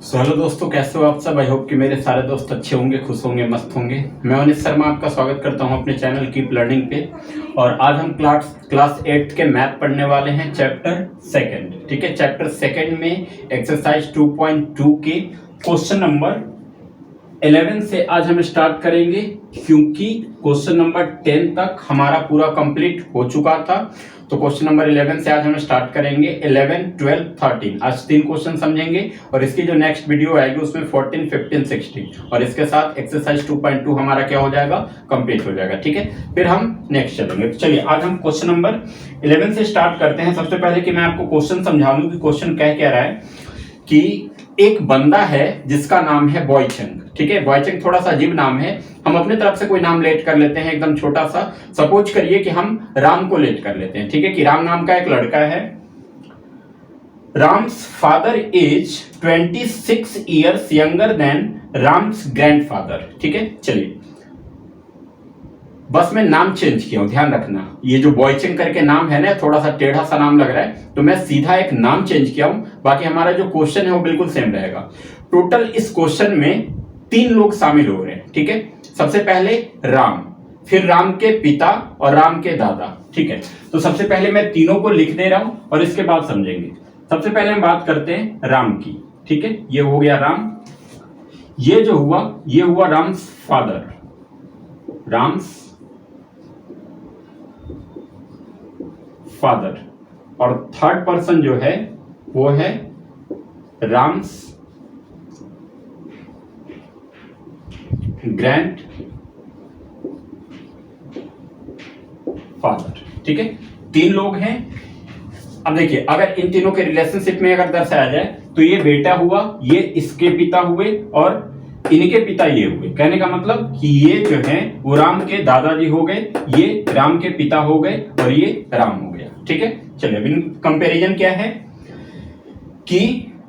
Hello दोस्तों, कैसे हो आप सब। आई होप कि मेरे सारे दोस्त अच्छे होंगे, खुश होंगे, मस्त होंगे। मैं अनिश शर्मा आपका स्वागत करता हूं अपने चैनल कीप लर्निंग पे। और आज हम क्लास 8 के मैथ पढ़ने वाले हैं, चैप्टर सेकंड। ठीक है, चैप्टर सेकंड में एक्सरसाइज 2.2 के क्वेश्चन नंबर 11 से आज हम स्टार्ट करेंगे, क्योंकि क्वेश्चन नंबर 10 तक हमारा पूरा कंप्लीट हो चुका था। तो क्वेश्चन नंबर 11 से आज हम स्टार्ट करेंगे। 11, 12, 13 आज 3 क्वेश्चन समझेंगे और इसकी जो नेक्स्ट वीडियो आएगी उसमें 14, 15, 16 और इसके साथ एक्सरसाइज 2.2 हमारा क्या हो जाएगा, कंप्लीट हो जाएगा। ठीक है, फिर हम नेक्स्ट चलेंगे। तो चलिए आज हम क्वेश्चन नंबर 11 से स्टार्ट करते हैं। सबसे पहले कि मैं आपको क्वेश्चन समझा दूं कि क्वेश्चन कह रहा है कि एक बंदा है जिसका नाम है बॉयचंग। ठीक है, बॉयचंग थोड़ा सा अजीब नाम है। हम अपने तरफ से कोई नाम लेट कर लेते हैं, एकदम छोटा सा। सपोज करिए कि हम राम को लेट कर लेते हैं। ठीक है, कि राम नाम का एक लड़का है। Ram's father is 26 years younger than Ram's grandfather. ठीक है, चलिए बस मैं नाम चेंज किया हूं, ध्यान रखना। ये जो बॉयचंग करके नाम है ना, थोड़ा सा टेढ़ा सा नाम लग रहा है, तो मैं सीधा एक नाम चेंज किया हूं। बाकी हमारा जो क्वेश्चन है वो बिल्कुल सेम रहेगा। टोटल इस क्वेश्चन में 3 लोग शामिल हो रहे हैं। ठीक है, सबसे पहले राम, फिर राम के पिता और राम के दादा। ठीक है, तो सबसे पहले मैं तीनों को लिख दे रहा हूं और इसके बाद समझेंगे। सबसे पहले हम बात करते हैं राम की। ठीक है, ये हो गया राम। ये जो हुआ, ये हुआ राम्स फादर, राम्स फादर। और थर्ड पर्सन जो है वो है राम्स ग्रैंड फादर। ठीक है, 3 लोग हैं। अब देखिए, अगर इन तीनों के रिलेशनशिप में अगर दर्शाया जाए तो ये बेटा हुआ, ये इसके पिता हुए और इनके पिता ये हुए। कहने का मतलब कि ये जो है वो राम के दादाजी हो गए, ये राम के पिता हो गए और ये राम हो गया। ठीक है, चलिए अभी कंपैरिजन क्या है कि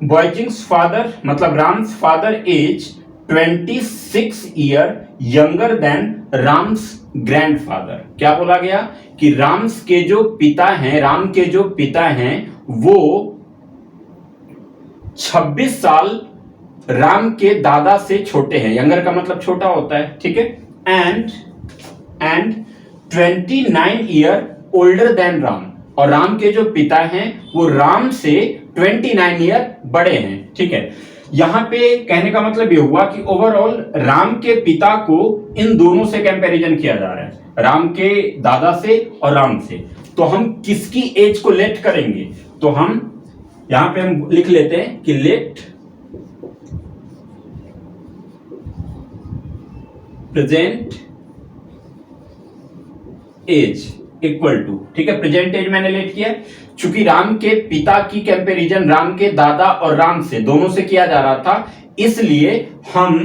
बॉयचिंग्स फादर मतलब Ram's father is 26 year younger than Ram's grandfather. क्या बोला गया कि राम्स के जो पिता हैं, राम के जो पिता हैं वो 26 साल राम के दादा से छोटे हैं। यंगर का मतलब छोटा होता है। ठीक है, and 29 year older than Ram. और राम के जो पिता हैं वो राम से 29 ईयर बड़े हैं। ठीक है, यहां पे कहने का मतलब ये हुआ कि ओवरऑल राम के पिता को इन दोनों से कंपैरिजन किया जा रहा है, राम के दादा से और राम से। तो हम किसकी एज को लेट करेंगे, तो हम यहां पे हम लिख लेते हैं कि let present age equal to. ठीक है, प्रेजेंट एज मैंने लेट किया। चूंकि राम के पिता की कंपैरिजन राम के दादा और राम से दोनों से किया जा रहा था, इसलिए हम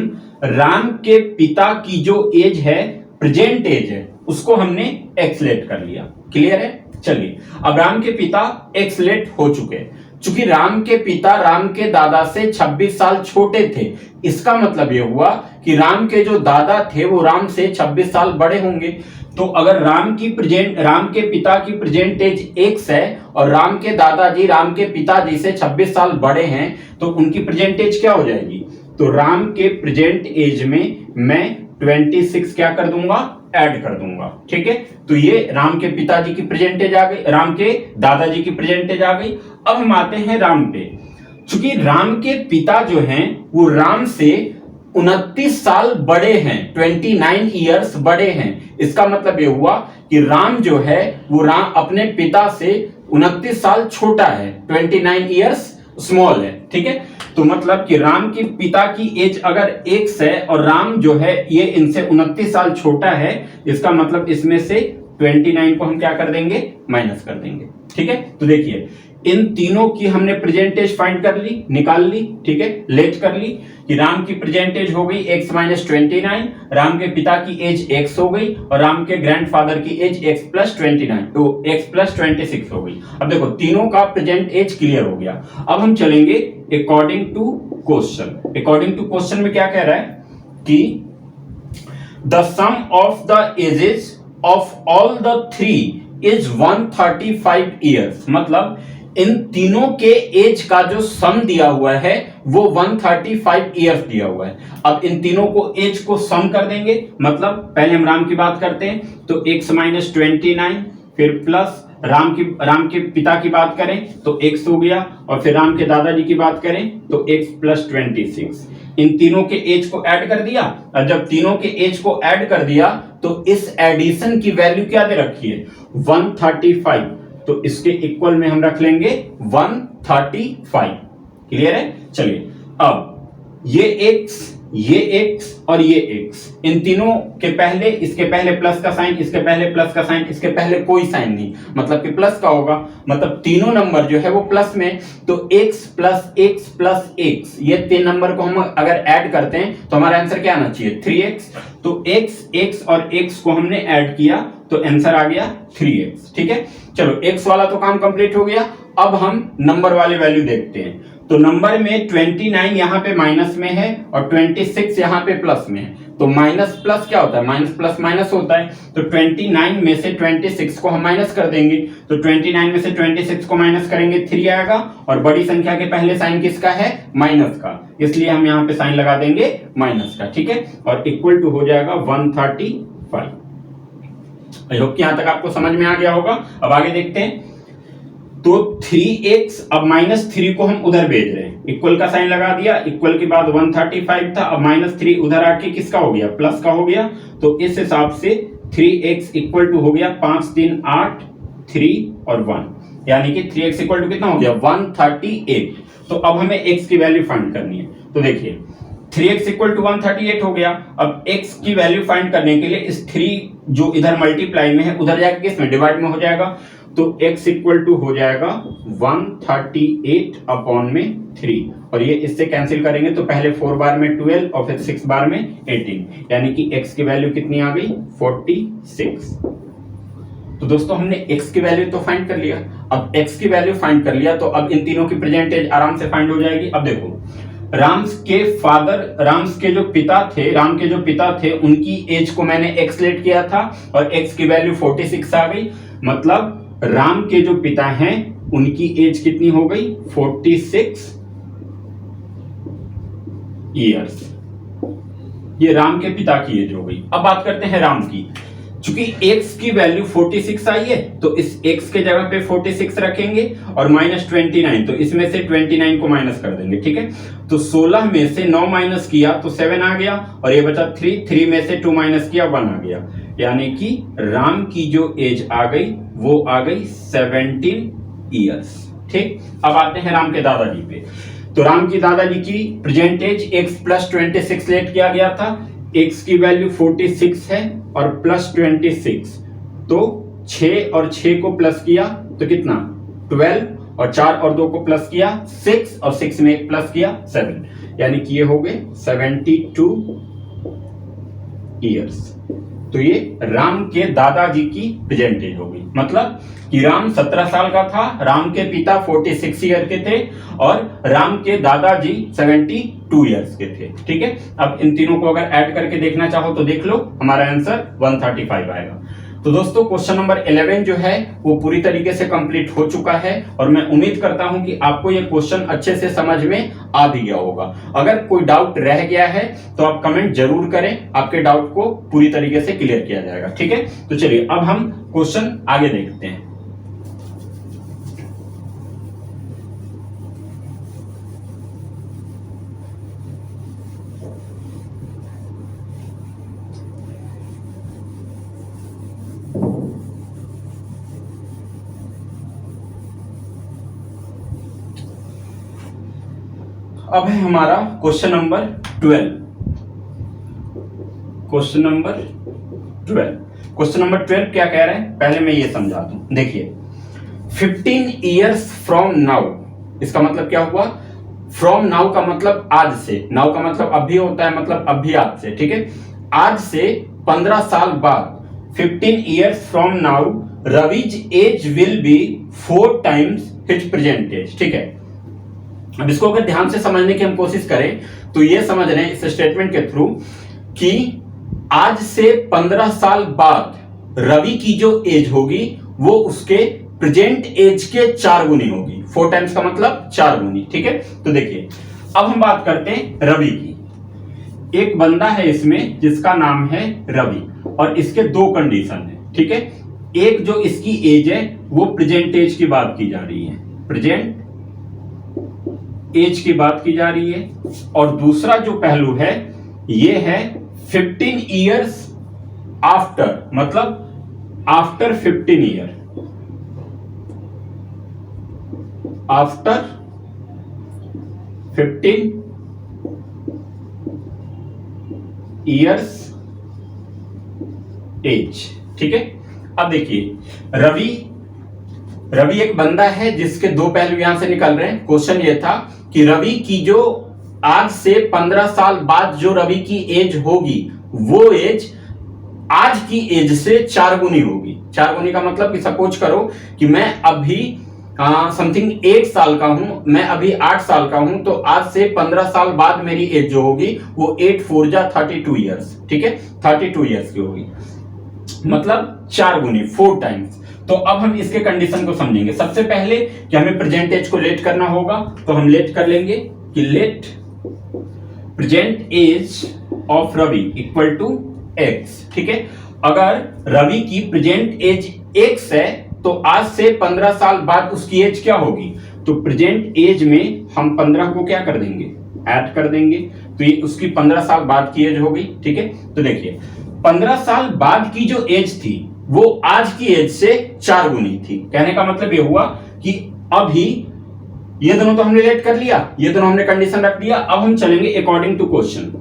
राम के पिता की जो एज है, प्रेजेंट एज है, उसको हमने एक्स लेट कर लिया। क्लियर है। चलिए, अब राम के पिता एक्स लेट हो चुके। चूंकि राम के पिता राम के दादा से 26 साल छोटे थे, इसका मतलब यह हुआ कि राम के जो दादा थे वो राम से 26 साल बड़े होंगे। तो अगर राम के पिता की प्रेजेंट एज एक्स है और राम के दादाजी राम के पिताजी से 26 साल बड़े हैं, तो उनकी प्रेजेंट एज क्या हो जाएगी। तो राम के प्रेजेंट एज में मैं 26 क्या कर दूंगा, ऐड कर दूंगा। ठीक है, तो ये राम के पिताजी की प्रेजेंट एज आ गई, राम के दादाजी की प्रेजेंट एज आ गई। अब हम आते हैं राम पे। चूंकि राम के पिता जो हैं वो राम से 29 साल बड़े हैं, 29 ईयर्स बड़े हैं। इसका मतलब ये हुआ कि राम जो है वो राम अपने पिता से 29 साल छोटा है, 29 ईयर्स स्मॉल है। ठीक है, तो मतलब कि राम के पिता की एज अगर एक्स है और राम जो है ये इनसे 29 साल छोटा है, इसका मतलब इसमें से 29 को हम क्या कर देंगे, माइनस कर देंगे। ठीक है, तो देखिए इन तीनों की हमने प्रेजेंटेज फाइंड कर ली, निकाल ली। ठीक है, लेट कर ली कि राम की प्रेजेंटेज हो गई x माइनस 29, राम के पिता की एज x हो गई और राम के ग्रैंडफादर की एज x प्लस 29, तो x प्लस 26 हो गई। अब देखो तीनों का प्रेजेंट एज क्लियर हो गया। अब हम चलेंगे according to question. According to question में क्या कह रहा है कि the sum of the ages of all the 3 is 135 years. मतलब इन तीनों के एज का जो सम दिया हुआ है वो 135 ईयर्स दिया हुआ है। अब इन तीनों को एज को सम कर देंगे, मतलब पहले हम राम की बात करते हैं तो x माइनस 29, फिर प्लस राम के पिता की बात करें तो x हो गया, और फिर राम के दादाजी की बात करें तो x प्लस 26। इन तीनों के एज को ऐड कर दिया, और जब तीनों के एज को ऐड कर दिया तो इस एडिशन की वैल्यू क्या दे रखी है 135, तो इसके इक्वल में हम रख लेंगे 135। क्लियर है? चलिए अब ये x और ये x, इन तीनों के पहले, इसके पहले प्लस का साइन, इसके पहले प्लस का साइन, इसके पहले कोई साइन नहीं, मतलब कि प्लस का होगा, मतलब तीनों नंबर जो है वो प्लस में, तो x plus x plus x, ये तीन नंबर को हम अगर ऐड करते हैं तो हमारा आंसर क्या आना चाहिए 3x। तो x और x को हमने ऐड किया तो आंसर आ गया 3x। ठीक है, चलो x वाला तो काम कंप्लीट हो गया। अब हम नंबर वाले वैल्यू देखते हैं। तो नंबर में 29 यहाँ पे माइनस में है और 26 यहाँ पे प्लस में है, तो माइनस प्लस क्या होता है, माइनस प्लस माइनस होता है। तो 29 में से 26 को हम माइनस कर देंगे, तो 29 में से 26 को माइनस करेंगे 3 आएगा, और बड़ी संख्या के पहले साइन किसका है, माइनस का, इसलिए हम यहाँ पे साइन लगा देंगे माइनस का। ठीक है, और इक्वल टू हो जाएगा 135। आई होप कि यहां तक आपको समझ में आ गया होगा। अब आगे देखते हैं। तो 3x, अब -3 को हम उधर भेज रहे हैं, इक्वल का साइन लगा दिया, इक्वल के बाद 135 था, अब -3 उधर आके किसका हो गया, प्लस का हो गया। तो इस हिसाब से 3x इक्वल टू हो गया 5 3 8 3 और 1, यानी कि 3x इक्वल टू कितना हो गया 138। तो अब हमें x की वैल्यू फाइंड करनी है। तो देखिए 3x इक्वल टू 138 हो गया। अब x की वैल्यू फाइंड करने के लिए इस 3 जो इधर मल्टीप्लाई में है उधर जाकर किस में, डिवाइड में हो जाएगा। तो x इक्वल टू हो जाएगा 138 अपॉन में 3, और ये इससे कैंसिल करेंगे तो पहले 4 बार में 12 और फिर 6 बार में 18, यानी कि x की वैल्यू कितनी आ गई 46। तो दोस्तों हमने x की वैल्यू तो फाइंड कर लिया। अब x की वैल्यू फाइंड कर लिया तो अब इन तीनों की प्रेजेंट एज आराम से फाइंड हो जाएगी। अब देखो राम के जो पिता थे उनकी एज को मैंने x लेट किया था और x की वैल्यू 46 आ गई, मतलब राम के जो पिता हैं उनकी एज कितनी हो गई 46 ईयर्स। ये राम के पिता की एज हो गई। अब बात करते हैं राम की। चूंकि x की वैल्यू 46 आई है तो इस x के जगह पे 46 रखेंगे और -29, तो इसमें से 29 को माइनस कर देंगे। ठीक है, तो 16 में से 9 माइनस किया तो 7 आ गया, और ये बचा 3 में से 2 माइनस किया 1 आ गया, यानी कि राम की जो एज आ गई वो आ गई 17 ईयर्स। ठीक, अब आते हैं राम के दादाजी पे। तो राम की दादाजी की present age x plus 26 let किया गया था, x की वैल्यू 46 है और प्लस 26, तो 6 और 6 को प्लस किया तो कितना 12, और 4 और 2 को प्लस किया 6, और 6 में एक प्लस किया 7, यानी कि ये हो गए 72 ईयर्स। तो ये राम के दादाजी की प्रेजेंट एज हो गई, मतलब कि राम 17 साल का था, राम के पिता 46 ईयर के थे और राम के दादाजी 72 ईयर्स के थे। ठीक है, अब इन तीनों को अगर ऐड करके देखना चाहो तो देख लो, हमारा आंसर 135 आएगा। तो दोस्तों क्वेश्चन नंबर 11 जो है वो पूरी तरीके से कंप्लीट हो चुका है, और मैं उम्मीद करता हूं कि आपको ये क्वेश्चन अच्छे से समझ में आ भी गया होगा। अगर कोई डाउट रह गया है तो आप कमेंट जरूर करें, आपके डाउट को पूरी तरीके से क्लियर किया जाएगा। ठीक है, तो चलिए अब हम क्वेश्चन आगे देखते हैं। अब है हमारा क्वेश्चन नंबर 12। क्वेश्चन नंबर 12 क्या कह रहे हैं, पहले मैं ये समझा दूं। देखिए 15 इयर्स फ्रॉम नाउ, इसका मतलब क्या हुआ, फ्रॉम नाउ का मतलब आज से, नाउ का मतलब अभी होता है, मतलब अभी आज से। ठीक है, आज से 15 साल बाद 15 years from now Ravi's age will be 4 times his present age. ठीक है, अब इसको अगर ध्यान से समझने की हम कोशिश करें तो ये समझ रहे हैं इस स्टेटमेंट के थ्रू कि आज से 15 साल बाद रवि की जो एज होगी वो उसके प्रेजेंट एज के 4 गुनी होगी। 4 टाइम्स का मतलब 4 गुनी, ठीक है। तो देखिए अब हम बात करते हैं रवि की। एक बंदा है इसमें जिसका नाम है रवि और इसके 2 कंडीशन है, ठीक है। एक जो इसकी एज है वो प्रेजेंट एज की बात की जा रही है, प्रेजेंट एज की बात की जा रही है, और दूसरा जो पहलू है ये है 15 ईयर्स आफ्टर, मतलब after 15 year, after 15 years age, ठीक है। अब देखिए रवि एक बंदा है जिसके 2 पहलू यहां से निकल रहे हैं। क्वेश्चन ये था कि रवि की जो आज से 15 साल बाद जो रवि की एज होगी वो एज आज की एज से 4 गुनी होगी। 4 गुनी का मतलब कि सपोज करो कि मैं अभी समथिंग 8 साल का हूं, मैं अभी 8 साल का हूं, तो आज से 15 साल बाद मेरी एज जो होगी वो 8 4 जा 32 ईयर्स, ठीक है, 32 ईयर्स की होगी, मतलब 4 गुनी, 4 टाइम्स। तो अब हम इसके कंडीशन को समझेंगे। सबसे पहले कि हमें प्रेजेंट एज को लेट करना होगा, तो हम लेट कर लेंगे कि let present age of Ravi equal to x, ठीक है। अगर रवि की प्रेजेंट एज एक्स है तो आज से 15 साल बाद उसकी एज क्या होगी, तो प्रेजेंट एज में हम 15 को क्या कर देंगे, ऐड कर देंगे, तो ये उसकी 15 साल बाद की एज होगी, ठीक है। तो देखिए 15 साल बाद की जो एज थी वो आज की एज से 4 गुनी थी। कहने का मतलब ये हुआ कि अभी ये दोनों तो हमने लेट कर लिया, ये दोनों हमने कंडीशन रख दिया। अब हम चलेंगे अकॉर्डिंग टू क्वेश्चन,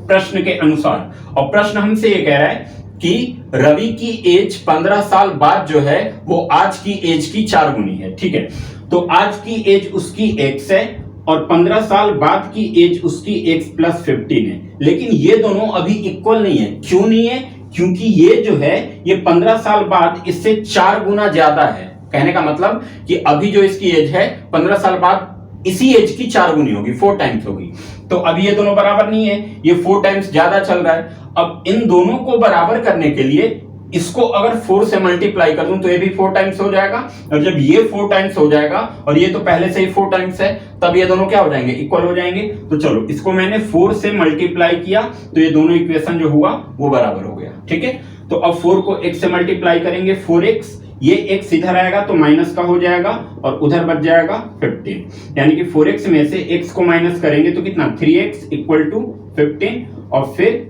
प्रश्न के अनुसार। और प्रश्न हमसे ये कह रहा है कि रवि की एज 15 साल बाद जो है वो आज की एज की 4 गुनी है, ठीक है। तो आज की एज उसकी x है और 15 साल बाद की एज उसकी x प्लस 15 है, लेकिन ये दोनों अभी इक्वल नहीं है। क्यों नहीं है, क्योंकि ये जो है ये 15 साल बाद इससे 4 गुना ज्यादा है। कहने का मतलब कि अभी जो इसकी एज है 15 साल बाद इसी एज की 4 गुनी होगी, 4 टाइम्स होगी। तो अभी ये दोनों बराबर नहीं है, ये 4 टाइम्स ज्यादा चल रहा है। अब इन दोनों को बराबर करने के लिए इसको अगर 4 से मल्टीप्लाई कर दूं तो ये भी 4 टाइम्स हो जाएगा, और जब ये 4 टाइम्स हो जाएगा और ये तो पहले से ही 4 टाइम्स है, तब ये दोनों क्या हो जाएंगे, इक्वल हो जाएंगे। तो चलो इसको मैंने 4 से मल्टीप्लाई किया तो ये दोनों इक्वेशन जो हुआ वो बराबर हो गया, ठीक है। तो अब 4 को x से मल्टीप्लाई करेंगे, 4x, ये x इधर आएगा तो माइनस का हो जाएगा और उधर बच जाएगा 15, यानी कि 4x में से x को माइनस करेंगे तो कितना, 3x इक्वल टू 15, और फिर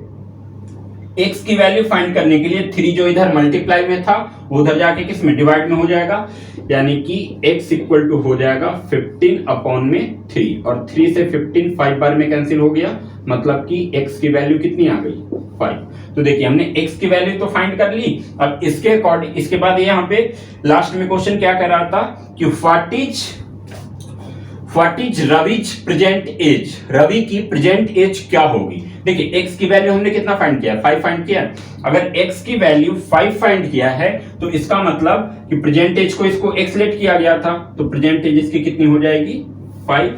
x की वैल्यू फाइंड करने के लिए 3 जो इधर मल्टीप्लाई में था वो उधर जाके किस में, डिवाइड में हो जाएगा, यानी कि x इक्वल टू हो जाएगा 15 अपॉन में 3, और 3 से 15 5 बार में कैंसिल हो गया, मतलब कि x की वैल्यू कितनी आ गई, 5। तो देखिए हमने x की वैल्यू तो फाइंड कर ली। अब इसके अकॉर्डिंग इसके बाद यहाँ पे लास्ट में क्वेश्चन क्या कह रहा था कि what is Ravi's present age, Ravi की प्रेजेंट एज क्या होगी। देखिए x की वैल्यू हमने कितना फाइंड किया, 5 फाइंड किया। अगर x की वैल्यू 5 फाइंड किया है तो इसका मतलब कि प्रेजेंट एज को इसको x लेट किया गया था, तो प्रेजेंट एज इसकी कितनी हो जाएगी, 5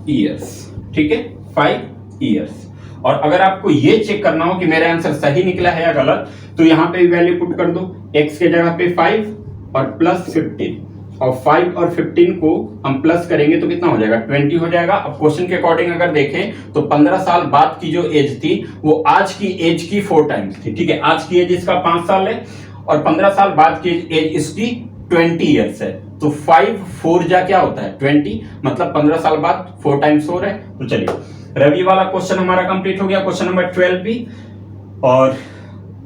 ईयर्स, ठीक है, 5 ईयर्स। और अगर आपको ये चेक करना हो कि मेरा आंसर सही निकला है या गलत, तो यहां पे वैल्यू पुट कर दो, x के जगह पे 5 और प्लस 15, और 5 और 15 को हम प्लस करेंगे तो कितना हो जाएगा, 20 हो जाएगा। अब क्वेश्चन के अकॉर्डिंग अगर देखें तो 15 साल बाद की जो एज थी वो आज की एज की 4 टाइम्स थी, ठीक है। आज की एज इसका 5 साल है और 15 साल बाद की एज इसकी 20 ईयर्स है, तो 5 4 जा क्या होता है, 20, मतलब 15 साल बाद 4 टाइम्स हो रहे हैं। तो चलिए रवि वाला क्वेश्चन हमारा कंप्लीट हो गया, क्वेश्चन नंबर 12 भी। और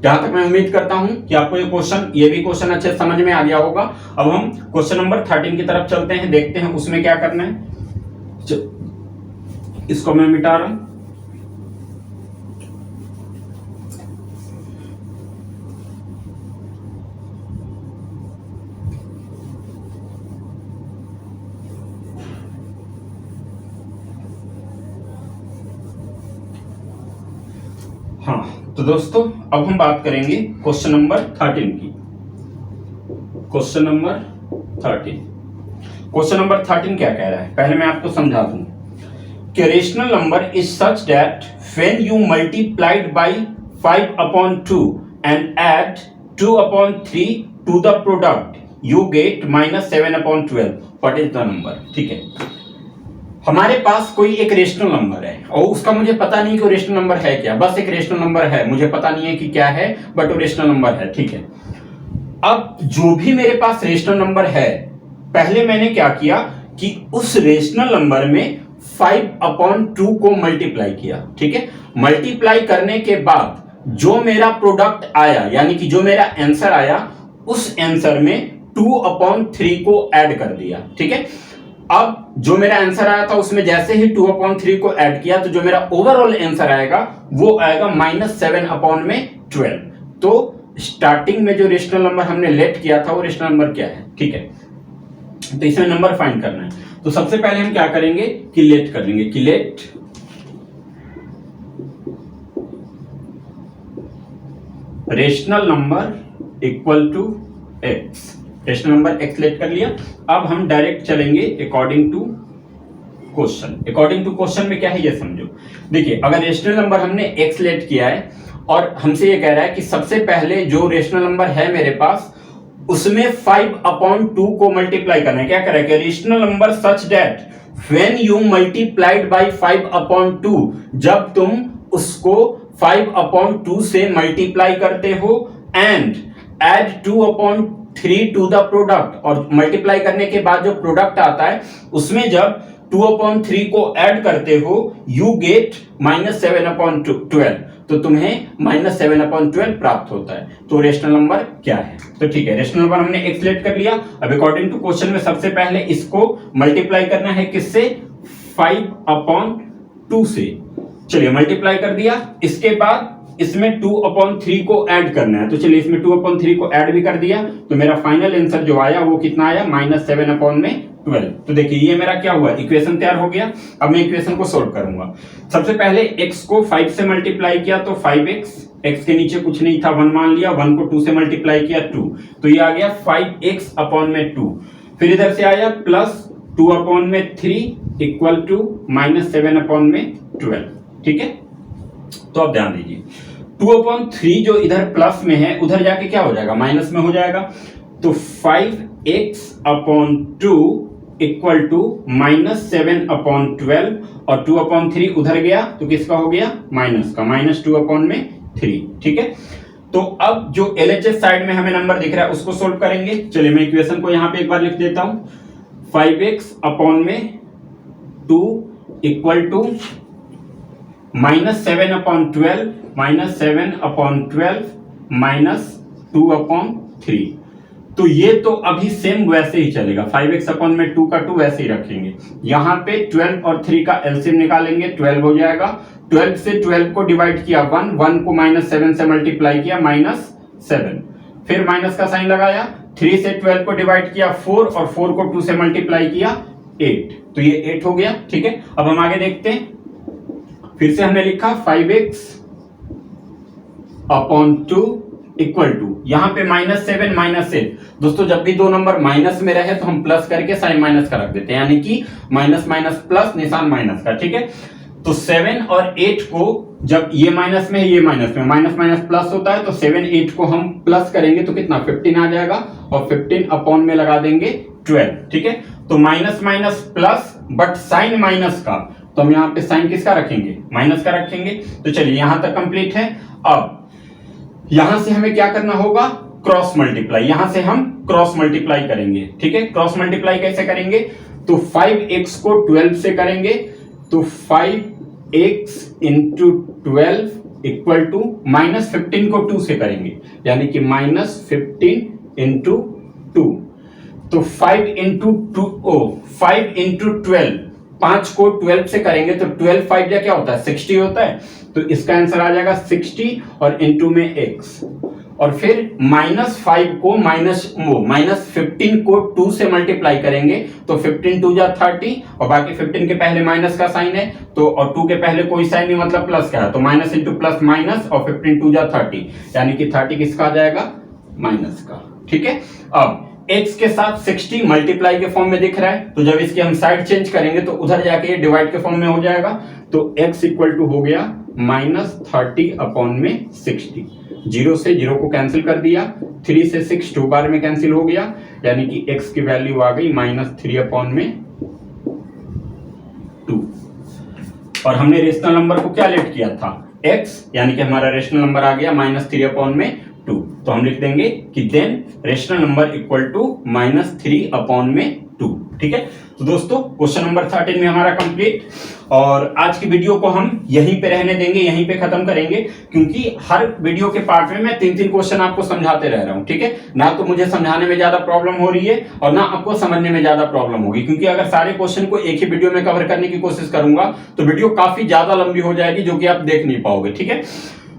जहां तक मैं उम्मीद करता हूं कि आपको ये भी क्वेश्चन अच्छे समझ में आ गया होगा। अब हम क्वेश्चन नंबर 13 की तरफ चलते हैं, देखते हैं उसमें क्या करना है। इसको मैं मिटा रहा हूं। हाँ तो दोस्तों अब हम बात करेंगे क्वेश्चन नंबर 13 की। क्वेश्चन नंबर 13 क्या कह रहा है, पहले मैं आपको समझा दूं कि rational number is such that when you multiplied bye 5 upon 2 and add 2/3 to the product, you get -7/12. What is the number? ठीक है, हमारे पास कोई एक रेशनल नंबर है और उसका मुझे पता नहीं कि वो रेशनल नंबर है क्या, बस एक रेशनल नंबर है, मुझे पता नहीं है कि क्या है, बट वो रेशनल नंबर है। ठीक है, अब जो भी मेरे पास रेशनल नंबर है, पहले मैंने क्या किया कि उस रेशनल नंबर में 5/2 को मल्टीप्लाई किया। ठीक है, मल्टीप्लाई करने के बाद जो मेरा प्रोडक्ट आया, यानी कि जो मेरा आंसर आया, उस आंसर में 2/3 को ऐड कर दिया। ठीक है, अब जो मेरा आंसर आया था उसमें जैसे ही 2/3 को ऐड किया तो जो मेरा ओवरऑल आंसर आएगा वो आएगा -7/12। तो स्टार्टिंग में जो रेशनल नंबर हमने लेट किया था वो रेशनल नंबर क्या है? ठीक है, तो इसमें नंबर फाइंड करना है। तो सबसे पहले हम क्या करेंगे कि लेट कर लेंगे कि let rational number equal to x. Rational number x let कर लिया। अब हम डायरेक्ट चलेंगे according to question. According to question में क्या है ये समझो। देखिए, अगर रेशनल नंबर हमने एक्स लेट किया है और हमसे ये कह रहा है कि सबसे पहले जो रेशनल नंबर है मेरे पास उसमें 5/2 को मल्टीप्लाई करना है। क्या करें कि rational number such that when you multiplied by 5/2, जब तुम उसको 5/2 से मल्टीप्लाई करते हो and add 2/3 to the product, और मल्टीप्लाई करने के बाद जो प्रोडक्ट आता है उसमें जब 2/3 को ऐड करते हो यू गेट -7/12, तो तुम्हें -7/12 प्राप्त होता है। तो रेशनल नंबर क्या है? तो ठीक है, रेशनल नंबर हमने एक्स लेट कर लिया। अब अकॉर्डिंग टू क्वेश्चन में सबसे पहले इसको मल्टीप्लाई करना है किससे? 5/2 से। चलिए मल्टीप्लाई कर दिया। इसके बाद इसमें 2/3 को ऐड करना है, तो चलिए इसमें 2/3 को ऐड भी कर दिया। तो मेरा फाइनल आंसर जो आया वो कितना आया? -7/12। तो देखिए ये मेरा क्या हुआ, इक्वेशन तैयार हो गया। अब मैं इक्वेशन को सोल्व करूंगा। सबसे पहले x को 5 से मल्टीप्लाई किया तो 5x, x के नीचे कुछ नहीं था 1 मान लिया, 1 को 2 से मल्टीप्लाई किया 2, तो ये आ गया 5x/2। फिर इधर से आया प्लस 2/3 इक्वल टू -7/12। ठीक है, तो अब ध्यान दीजिए 2/3 जो इधर प्लस में है उधर जाके क्या हो जाएगा? माइनस में हो जाएगा। तो 5x/2 इक्वल टू -7/12 और 2/3 उधर गया तो किसका हो गया? माइनस का, -2/3। ठीक है, तो अब जो LHS साइड में हमें नंबर दिख रहा है उसको सोल्व करेंगे। चलिए मैं इक्वेशन को यहां पे एक बार लिख देता हूं। 5x/2 equal to -7/12 -2/3। तो ये तो अभी सेम वैसे ही चलेगा। 5x/2 का 2 वैसे ही रखेंगे। यहां पे 12 और 3 का एलसीएम निकालेंगे, 12 हो जाएगा। 12 से 12 को डिवाइड किया 1 को -7 से मल्टीप्लाई किया -7, फिर माइनस का साइन लगाया। 3 से 12 को डिवाइड किया 4 और 4 को 2 से मल्टीप्लाई किया 8, तो ये 8 हो गया। ठीक है, अब हम आगे देखते हैं। फिर से हमने लिखा 5x/2 इक्वल टू, यहां पे -7 -8। दोस्तों जब भी दो नंबर माइनस में रहे तो हम प्लस करके साइन माइनस का रख देते हैं, यानी कि माइनस माइनस प्लस, निशान माइनस का। ठीक है, तो 7 और 8 को जब ये माइनस में है ये माइनस में, माइनस माइनस प्लस होता है, तो 7 8 को हम प्लस करेंगे तो कितना 15 आ जाएगा और 15 अपॉन में लगा देंगे 12। ठीक है, तो minus minus plus, but sign minus का, तो हम यहाँ पे साइन किसका रखेंगे? माइनस का रखेंगे। तो चलिए यहां तक कंप्लीट है। अब यहां से हमें क्या करना होगा? Cross multiply. यहां से हम क्रॉस मल्टीप्लाई करेंगे। ठीक है, क्रॉस मल्टीप्लाई कैसे करेंगे? तो 5x को 12 से करेंगे, तो 5x इंटू 12 इक्वल टू -15 को 2 से करेंगे, यानी कि -15 इंटू 2। तो 5 इंटू 12, 5 को 12 से करेंगे तो 12 5 या क्या होता है? 60 होता है। तो इसका आंसर आ जाएगा 60 और इंटू में x, और फिर -5 को -15 को 2 से मल्टीप्लाई करेंगे तो 15 2 जा 30, और बाकी 15 के पहले माइनस का साइन है तो, और 2 के पहले कोई साइन नहीं मतलब प्लस का है, तो माइनस इंटू प्लस माइनस, और 15 2 जा 30, यानी कि 30 किसका आ जाएगा? माइनस का। ठीक है, अब x के साथ 60 मल्टीप्लाई के फॉर्म में दिख रहा है, तो जब इसकी हम साइड चेंज करेंगे तो उधर जाके ये डिवाइड के फॉर्म में हो जाएगा। तो x इक्वल टू हो गया -30/60। 0 से 0 को कैंसिल कर दिया, 3 से 6 2 बार में कैंसिल हो गया, यानी कि x की वैल्यू आ गई -3/2। और हमने रेशनल नंबर को क्या लेट किया था, x, यानी कि हमारा रेशनल नंबर आ गया -3/2। तो हम लिख देंगे कि then rational number equal to -3/2। ठीक है, तो दोस्तों क्वेश्चन नंबर 13 में हमारा कंप्लीट। और आज की वीडियो को हम यहीं पे रहने देंगे, यहीं पे खत्म करेंगे, क्योंकि हर वीडियो के पार्ट में मैं 3-3 क्वेश्चन आपको समझाते रह रहा हूं। ठीक है, ना तो मुझे समझाने में ज्यादा प्रॉब्लम हो रही है और ना आपको समझने में ज्यादा प्रॉब्लम होगी, क्योंकि अगर सारे क्वेश्चन को एक ही वीडियो में कवर करने की कोशिश करूंगा तो वीडियो काफी ज्यादा लंबी हो जाएगी, जो कि आप देख नहीं पाओगे। ठीक है,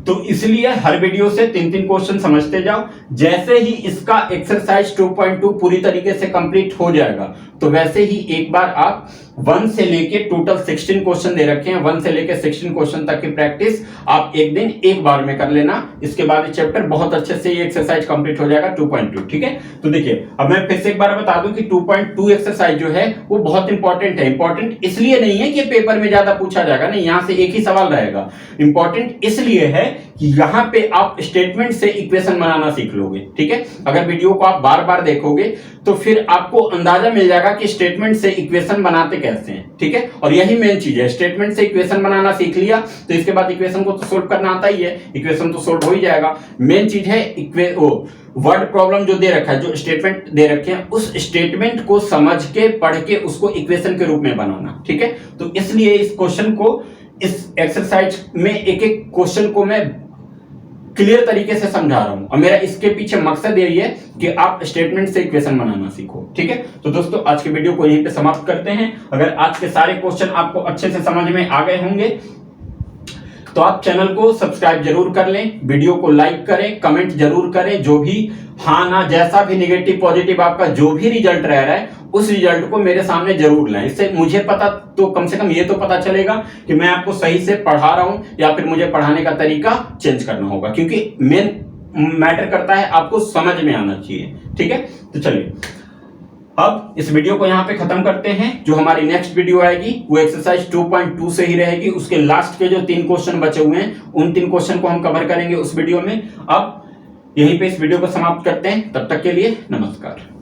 तो इसलिए हर वीडियो से 3-3 क्वेश्चन समझते जाओ। जैसे ही इसका एक्सरसाइज 2.2 पूरी तरीके से कंप्लीट हो जाएगा, तो वैसे ही एक बार आप 1 से लेके टोटल 16 क्वेश्चन दे रखे हैं, 1 से लेके 16 क्वेश्चन तक की प्रैक्टिस आप एक दिन एक बार में कर लेना। इसके बाद ये चैप्टर बहुत अच्छे से ये एक्सरसाइज कंप्लीट हो जाएगा 2.2। ठीक है, तो देखिए अब मैं फिर से एक बार बता दूं कि 2.2 एक्सरसाइज जो है वो बहुत इंपॉर्टेंट है। इंपॉर्टेंट इसलिए नहीं है कि पेपर में ज्यादा पूछा जाएगा, नहीं, यहां से एक ही सवाल रहेगा। इंपॉर्टेंट इसलिए है कि यहां पे आप स्टेटमेंट से इक्वेशन बनाना सीख लोगे। ठीक है, अगर वीडियो को आप बार बार देखोगे तो फिर आपको अंदाजा मिल जाएगा कि स्टेटमेंट से इक्वेशन बनाते कैसे हैं। ठीक है, और यही मेन चीज है, स्टेटमेंट से इक्वेशन बनाना सीख लिया तो इसके बाद इक्वेशन को तो सोल्व करना आता ही है, इक्वेशन तो सोल्व हो ही जाएगा। मेन चीज है वर्ड प्रॉब्लम जो दे रखा है, जो स्टेटमेंट दे रखे हैं, उस स्टेटमेंट को समझ के पढ़ के उसको इक्वेशन के रूप में बनाना। ठीक है, तो इसलिए इस क्वेश्चन को, इस एक्सरसाइज में एक एक क्वेश्चन को मैं क्लियर तरीके से समझा रहा हूं, और मेरा इसके पीछे मकसद यही है कि आप स्टेटमेंट से इक्वेशन बनाना सीखो। ठीक है, तो दोस्तों आज के वीडियो को यहीं पे समाप्त करते हैं। अगर आज के सारे क्वेश्चन आपको अच्छे से समझ में आ गए होंगे तो आप चैनल को सब्सक्राइब जरूर कर लें, वीडियो को लाइक करें, कमेंट जरूर करें, जो भी हाँ ना जैसा भी नेगेटिव पॉजिटिव आपका जो भी रिजल्ट रह रहा है उस रिजल्ट को मेरे सामने जरूर लाएं। इससे मुझे पता, तो कम से कम ये तो पता चलेगा कि मैं आपको सही से पढ़ा रहा हूं या फिर मुझे पढ़ाने का तरीका चेंज करना होगा, क्योंकि मेन मैटर करता है आपको समझ में आना चाहिए। ठीक है, तो चलिए अब इस वीडियो को यहां पे खत्म करते हैं। जो हमारी नेक्स्ट वीडियो आएगी वो एक्सरसाइज 2.2 से ही रहेगी। उसके लास्ट के जो 3 क्वेश्चन बचे हुए हैं उन 3 क्वेश्चन को हम कवर करेंगे उस वीडियो में। अब यहीं पे इस वीडियो को समाप्त करते हैं, तब तक के लिए नमस्कार।